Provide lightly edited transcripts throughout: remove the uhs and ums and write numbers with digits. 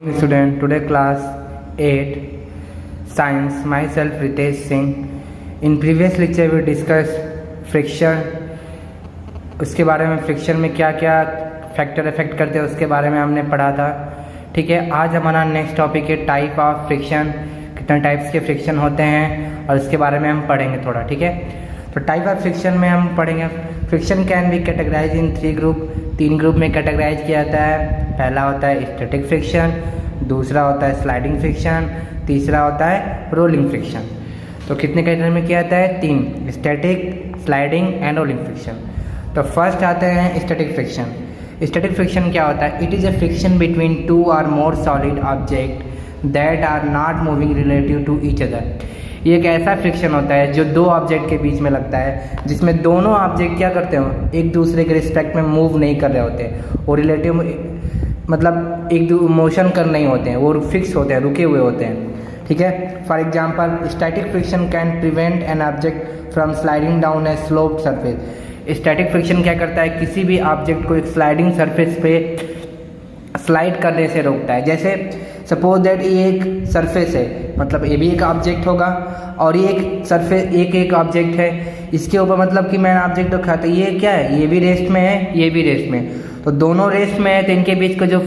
Student, today class 8 science, myself Ritesh Singh. In previous lecture we discussed friction, उसके बारे में friction में क्या क्या फैक्टर इफेक्ट करते हैं उसके बारे में हमने पढ़ा था. ठीक है, आज हमारा नेक्स्ट टॉपिक है टाइप ऑफ फ्रिक्शन. कितने टाइप्स के फ्रिक्शन होते हैं और इसके बारे में हम पढ़ेंगे थोड़ा. ठीक है, तो टाइप ऑफ फ्रिक्शन में हम पढ़ेंगे friction can be categorize in 3 group. 3 group में कैटेगराइज किया जाता है. पहला होता है स्टैटिक फ्रिक्शन, दूसरा होता है स्लाइडिंग फ्रिक्शन, तीसरा होता है रोलिंग फ्रिक्शन. तो कितने कैटेगरी में किया जाता है? 3, static, sliding and rolling friction. तो फर्स्ट आते हैं स्टैटिक फ्रिक्शन. स्टैटिक फ्रिक्शन क्या होता है? It is a friction between 2 और more solid object that are not moving relative to each other. ये एक ऐसा फ्रिक्शन होता है जो 2 ऑब्जेक्ट के बीच में लगता है जिसमें दोनों ऑब्जेक्ट क्या करते हो, एक दूसरे के रिस्पेक्ट में मूव नहीं कर रहे होते. वो रिलेटिव मतलब एक मोशन कर नहीं होते हैं, वो फिक्स होते हैं, रुके हुए होते हैं. ठीक है, for example static friction can prevent an object from sliding down A slope surface. Static friction क्या करता है? किसी भी ऑब्जेक्ट को एक स्लाइडिंग सरफेस पे स्लाइड करने से रोकता है. जैसे सपोज दैट ये एक सरफेस है, मतलब ये भी एक ऑब्जेक्ट होगा और ये एक सरफेस एक ऑब्जेक्ट है. इसके ऊपर मतलब कि मैंने ऑब्जेक्ट रखा था, ये क्या है? ये भी रेस्ट में है, ये भी रेस्ट में है. तो दोनों रेस्ट में है, तो इनके बीच का जो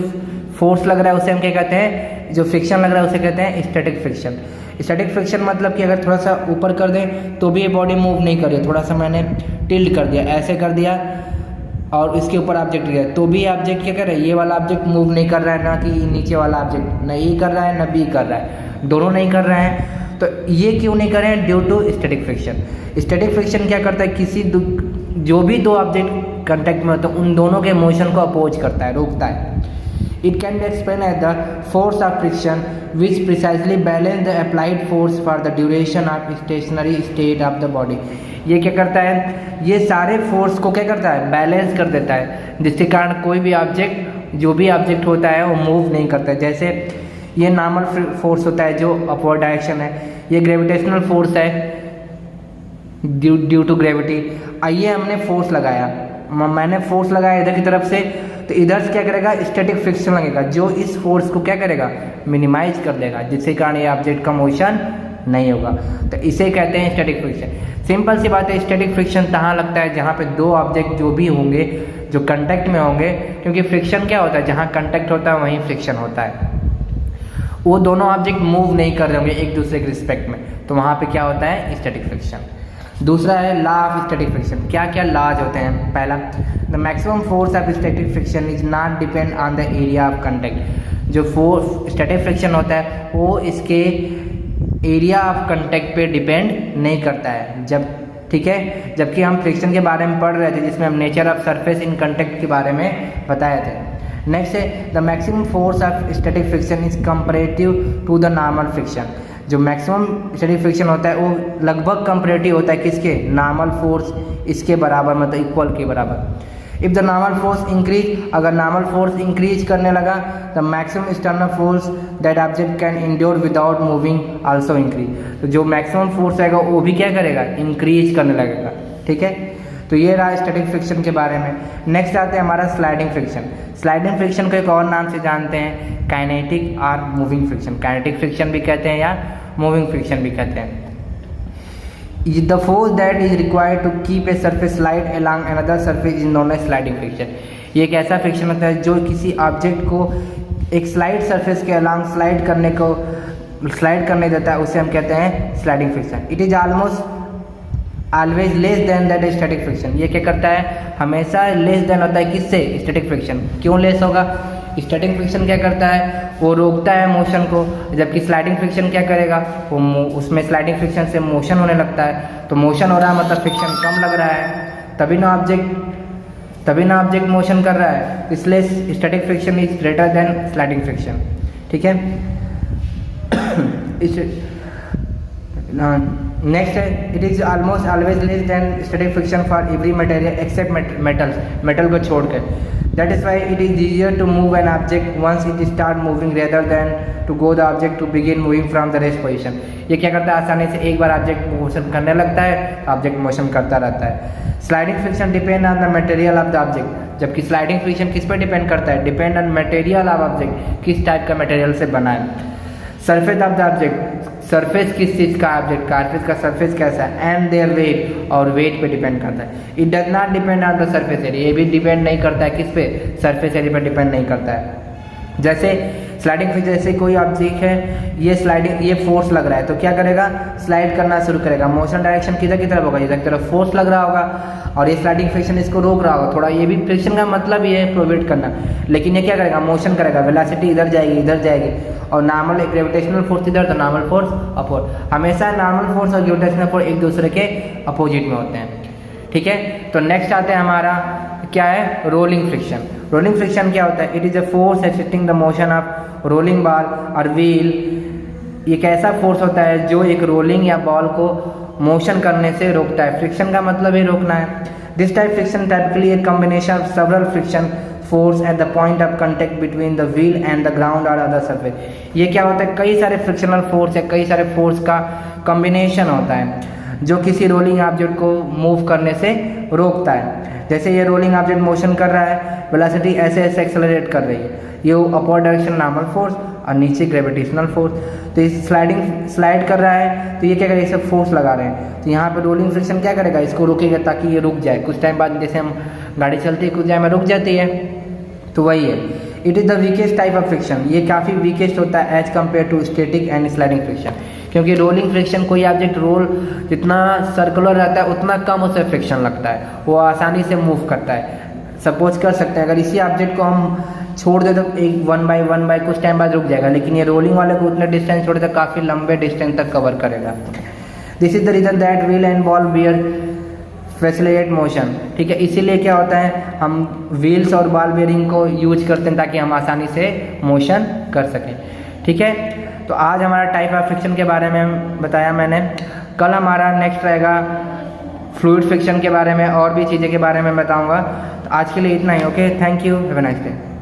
फोर्स लग रहा है उसे हम क्या कहते हैं? जो फ्रिक्शन लग रहा है उसे कहते हैं स्टैटिक फ्रिक्शन. स्टैटिक फ्रिक्शन मतलब कि अगर थोड़ा सा ऊपर कर दें तो भी ये बॉडी मूव नहीं कर रही. थोड़ा सा मैंने टिल्ट कर दिया, ऐसे कर दिया और इसके ऊपर ऑब्जेक्ट गया तो भी ऑब्जेक्ट क्या कर रहा है? ये वाला ऑब्जेक्ट मूव नहीं कर रहा है, ना कि नीचे वाला ऑब्जेक्ट, न ये कर रहा है न बी कर रहा है, दोनों नहीं कर रहे हैं. तो ये क्यों नहीं कर रहे हैं? Due to static friction. Static friction क्या करता है? किसी जो भी 2 ऑब्जेक्ट कांटेक्ट में होते हैं उन दोनों के मोशन को अपोज करता है, रोकता है. It can be explain as the force of friction which precisely balance the applied force for the duration of stationary state of the body. ये क्या करता है? ये सारे फोर्स को क्या करता है? बैलेंस कर देता है, जिसके कारण कोई भी ऑब्जेक्ट, जो भी ऑब्जेक्ट होता है वो मूव नहीं करता है. जैसे ये नॉर्मल फोर्स होता है जो अपवर्ड डायरेक्शन है, ये ग्रेविटेशनल फोर्स है ड्यू टू ग्रेविटी. आइए हमने फोर्स लगाया, मैंने फोर्स लगाया इधर की तरफ से, तो इधर से क्या करेगा? स्टैटिक फ्रिक्शन लगेगा जो इस फोर्स को क्या करेगा? मिनिमाइज कर देगा, जिसके कारण ये ऑब्जेक्ट का मोशन नहीं होगा. तो इसे कहते हैं स्टैटिक फ्रिक्शन. सिंपल सी बात है, स्टैटिक फ्रिक्शन तहाँ लगता है जहाँ पे 2 ऑब्जेक्ट जो भी होंगे जो कांटेक्ट में होंगे, क्योंकि फ्रिक्शन क्या होता है? जहाँ कांटेक्ट होता है वहीं फ्रिक्शन होता है. वो दोनों ऑब्जेक्ट मूव नहीं कर रहे होंगे एक दूसरे के रिस्पेक्ट में, तो वहाँ पे क्या होता है? Static friction. दूसरा है लॉ ऑफ स्टैटिक फ्रिक्शन. क्या क्या लॉज होते हैं? पहला, the maximum force of static friction is not depend on the area of contact. जो फोर्स स्टैटिक फ्रिक्शन होता है वो इसके एरिया ऑफ कंटेक्ट पे डिपेंड नहीं करता है. जब ठीक है, जबकि हम फ्रिक्शन के बारे में पढ़ रहे थे जिसमें हम nature of surface in contact के बारे में बताए थे. नेक्स्ट है the maximum force of static friction is comparative to the normal friction. जो मैक्सिमम स्टैटिक फ्रिक्शन होता है वो लगभग कंपैरेटिव होता है किसके? नॉर्मल फोर्स इसके बराबर, मतलब इक्वल के बराबर. If the normal force increase, अगर नॉर्मल फोर्स इंक्रीज करने लगा, the maximum external force that object can endure without moving also increase. तो जो मैक्सिमम फोर्स रहेगा वो भी क्या करेगा? इंक्रीज करने लगेगा. ठीक है, तो ये रहा स्टैटिक फ्रिक्शन के बारे में. नेक्स्ट आते हैं हमारा स्लाइडिंग फ्रिक्शन. स्लाइडिंग फ्रिक्शन को एक और नाम से जानते हैं, काइनेटिक और मूविंग फ्रिक्शन. काइनेटिक फ्रिक्शन भी कहते हैं या मूविंग फ्रिक्शन भी कहते हैं. The force that is required to keep a surface slide along another surface is known as sliding friction. ये एक ऐसा फ्रिक्शन होता है जो किसी ऑब्जेक्ट को एक स्लाइड सरफेस के अलॉन्ग स्लाइड करने देता है, उसे हम कहते हैं sliding friction. It is almost always less then that static friction. ये क्या करता है? हमेशा लेस देन होता है किससे? Static friction. क्यों लेस होगा? स्टैटिक फ्रिक्शन क्या करता है? वो रोकता है मोशन को, जबकि स्लाइडिंग फ्रिक्शन क्या करेगा? वो उसमें स्लाइडिंग फ्रिक्शन से मोशन होने लगता है. तो मोशन हो रहा है मतलब फ्रिक्शन कम लग रहा है, तभी ना ऑब्जेक्ट मोशन कर रहा है. इसलिए static friction is greater than sliding friction. ठीक है. नेक्स्ट है it is almost always less than static friction for every material except metal को छोड़कर. That is why it is easier to move an object once it start moving rather than to go the object to begin moving from the rest position. ये क्या करता है, आसानी से एक बार object motion करने लगता है, ऑब्जेक्ट मोशन करता रहता है. Sliding friction depend on the material of the object. जबकि स्लाइडिंग फ्रिक्शन किस पर डिपेंड करता है, depend on material of object, किस टाइप का मटेरियल से बना है. Surface of the object, surface किस चीज़ का ऑब्जेक्ट का, ऑब्जेक्ट का सरफेस कैसा है, एंड देयर वेट, और वेट पे डिपेंड करता है. It does not depend on the surface area. ये भी डिपेंड नहीं करता है किस पे, सरफेस एरिया पे डिपेंड नहीं करता है. जैसे स्लाइडिंग फ्रिक्शन, जैसे कोई ऑब्जेक्ट है, ये स्लाइडिंग, ये फोर्स लग रहा है तो क्या करेगा, स्लाइड करना शुरू करेगा. मोशन डायरेक्शन किधर की तरफ होगा, इधर की तरफ फोर्स लग रहा होगा, और ये स्लाइडिंग फ्रिक्शन इसको रोक रहा होगा थोड़ा. ये भी फ्रिक्शन का मतलब ये है प्रोवाइड करना, लेकिन ये क्या करेगा, मोशन करेगा. वेलोसिटी इधर जाएगी, इधर जाएगी, और नॉर्मल ग्रेविटेशनल फोर्स इधर, तो नॉर्मल फोर्स अपोज. हमेशा नॉर्मल फोर्स और ग्रेविटेशनल फोर्स एक दूसरे के अपोजिट में होते हैं. ठीक है, तो नेक्स्ट आते हैं हमारा क्या है, रोलिंग फ्रिक्शन. रोलिंग फ्रिक्शन क्या होता है, it is a force assisting the motion of rolling ball और व्हील. एक ऐसा फोर्स होता है जो एक रोलिंग या बॉल को मोशन करने से रोकता है. फ्रिक्शन का मतलब है रोकना है. This type friction typically a combination of several friction force at the point of contact between the wheel and the ground और अदर सरफेस. ये क्या होता है, कई सारे फ्रिक्शनल फोर्स या कई सारे फोर्स का कॉम्बिनेशन होता है जो किसी रोलिंग ऑब्जेक्ट को मूव करने से रोकता है. जैसे ये रोलिंग ऑब्जेक्ट मोशन कर रहा है, वेलोसिटी ऐसे ऐसे एक्सेलरेट कर रही है, ये अपवर्ड डायरेक्शन नॉर्मल फोर्स और नीचे ग्रेविटेशनल फोर्स. तो इस स्लाइड कर रहा है तो ये क्या करेगा, सब फोर्स लगा रहे हैं, तो यहाँ पे रोलिंग फ्रिक्शन क्या करेगा, इसको रोकेगा ताकि ये रुक जाए. कुछ टाइम बाद जैसे हम गाड़ी चलती है, कुछ टाइम में रुक जाती है, तो वही है. It is the weakest type of friction. ये काफ़ी वीकेस्ट होता है as compare to static and sliding friction, क्योंकि रोलिंग फ्रिक्शन कोई ऑब्जेक्ट रोल जितना सर्कुलर रहता है उतना कम उसे फ्रिक्शन लगता है, वो आसानी से मूव करता है. सपोज कर सकते हैं अगर इसी ऑब्जेक्ट को हम छोड़ दे तो एक वन बाय कुछ टाइम बाद रुक जाएगा, लेकिन ये रोलिंग वाले को उतने डिस्टेंस छोड़े तो काफ़ी लंबे डिस्टेंस तक कवर करेगा. This is the reason that wheel and ball bear facilitate motion. ठीक है, इसीलिए क्या होता है, हम व्हील्स और बॉल बियरिंग को यूज करते हैं ताकि हम आसानी से मोशन कर सकें. ठीक है, तो आज हमारा टाइप ऑफ फ्रिक्शन के बारे में बताया मैंने. कल हमारा नेक्स्ट रहेगा फ्लूइड फ्रिक्शन के बारे में, और भी चीज़ें के बारे में बताऊंगा. तो आज के लिए इतना ही. Okay, thank you, have a nice day.